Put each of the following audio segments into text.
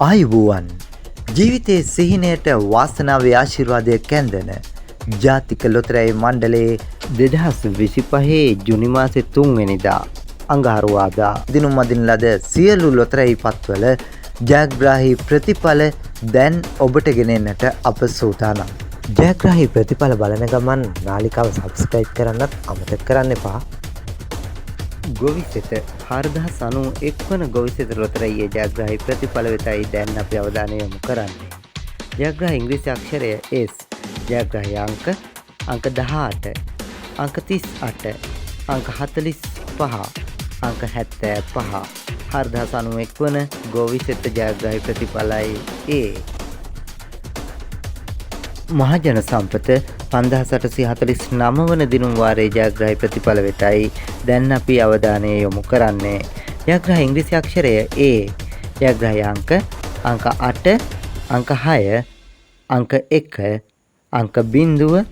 ආයුබෝවන් ජීවිතයේ සිහිනයට වාසනාවේ ආශිර්වාදය කැඳෙන ජාතික ලොතරැයි මණ්ඩලයේ 2025 ජුනි මාසේ 3 වෙනිදා අඟහරුවාදා දිනුම් අදින ලද සියලු ලොතරැයි පත්වල ජයග්‍රාහී ප්‍රතිඵල දැන් ඔබට ගෙනෙන්නට අප සූදානම්. ජයග්‍රාහී ප්‍රතිඵල බලන ගමන් නාලිකාව සබ්ස්ක්‍රයිබ් කරන්නත් අමතක කරන්න එපා. ගොවිසෙත 4091 වන ගොවිසෙත ලොතරැයියේ ජයග්‍රාහී ප්‍රතිඵල වෙතයි දැන් අපි අවධානය යොමු කරන්නේ. ජයග්‍රාහී ඉංග්‍රීසි අක්ෂරය S, ජයග්‍රාහී අංක 18, අංක 38, අංක 45, අංක 75. 4091 වන ගොවිසෙත ජයග්‍රාහී ප්‍රතිඵලයි A. මහජන සම්පත 5849 වන දිනුම් වාරයේ ජයග්‍රාහී ප්‍රතිඵල වෙතයි දැන් අපි අවධානය යොමු කරන්නේ. ජයග්‍රාහී ඉංග්‍රීසි අක්ෂරය A, ජයග්‍රාහී අංක 8, අංක 6, අංක 1, අංක 0,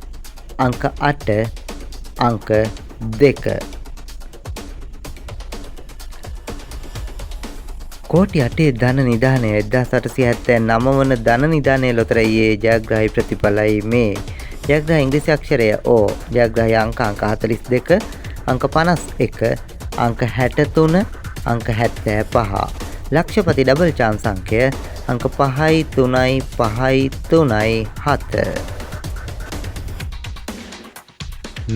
අංක 8, අංක 2. කෝටි 8 ධන නිධානය 1879 වන ධන නිධානය ලොතරැයියේ ජයග්‍රාහී ප්‍රතිඵලයි මේ. ජයග්‍රාහී ඉංග්‍රීසි අක්ෂරය O, ජයග්‍රාහී අංක 42, අංක 51, අංක 63, අංක 75. ලක්ෂපති ඩබල් චාන්ස් අංකය අංක 5යි 3යි 5යි 3යි 7.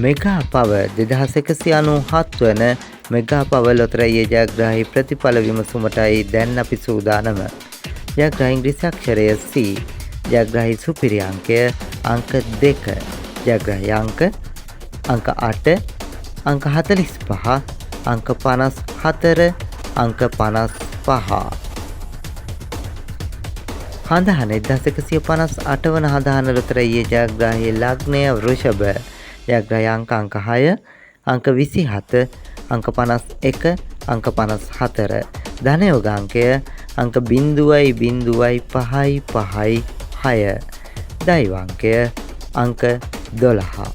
මෙගා පව 2197 වන මෙගා පව ලොතරැයියේ ජයග්‍රාහී ප්‍රතිඵල විමසුමටයි දැන් අපි සූදානම. ජයග්‍රාහී ඉංග්‍රීසි අක්ෂරය C, ජයග්‍රාහී සුපිරි අංකය අංක 2, ජයග්‍රාහී අංක 8, අංක 45, අංක 54, අංක 55. හඳහන 1158 වන හඳහන ලොතරැයියේ ජයග්‍රාහී ලග්නය වෘෂභ, ජයග්‍රාහී අංක 6, අංක 27, අංක 51, අංක 54. ධනයෝග අංකය අංක 0.05556. දෛව අංකය අංක 12.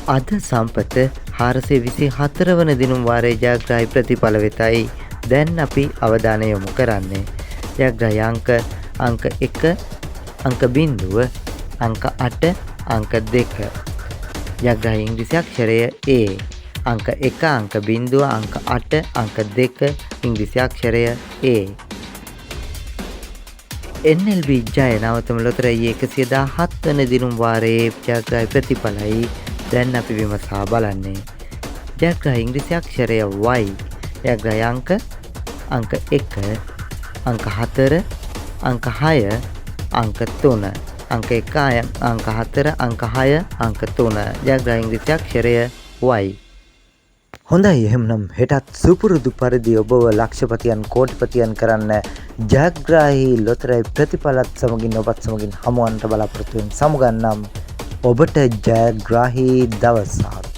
අද සම්පත 424 වන දිනුම් වාරයේ ජයග්‍රාහී ප්‍රතිඵල වෙතයි දැන් අපි අවධානය යොමු කරන්නේ. ජයග්‍රාහී අංක 1, අංක 0, අංක 8, අංක 2. ජයග්‍රාහී ඉංග්‍රීසි අක්ෂරය A, අංක 1, අංක 0, අංක 8, අංක 2. ඉංග්‍රීසි අක්ෂරය A. NLB ජය නවතම ලොතරැයියේ 117 වන දිනුම් වාරයේ ජයග්‍රාහී ප්‍රතිඵලයි දැන් අපි විමසා බලන්නේ. ජයග්‍රාහී ඉංග්‍රීසි අක්ෂරය Y, ජයග්‍රාහී අංක 1, අංක 4, අංක 6, අංක 3. අංක 1, අංක 4, අංක 6, අංක 3. ජයග්‍රාහී ඉංග්‍රීසි අක්ෂරය Y. හොඳයි, එහෙනම් හෙටත් සුපුරුදු පරිදි ඔබව ලක්ෂපතියන් කෝටිපතියන් කරන්න ජයග්‍රාහී ලොතරැයි ප්‍රතිඵලත් සමගින් ඔබත් සමගින් හමුවන්නට බලාපොරොත්තු වෙන සමුගන්නම්. ඔබට ජයග්‍රාහී දවසක්.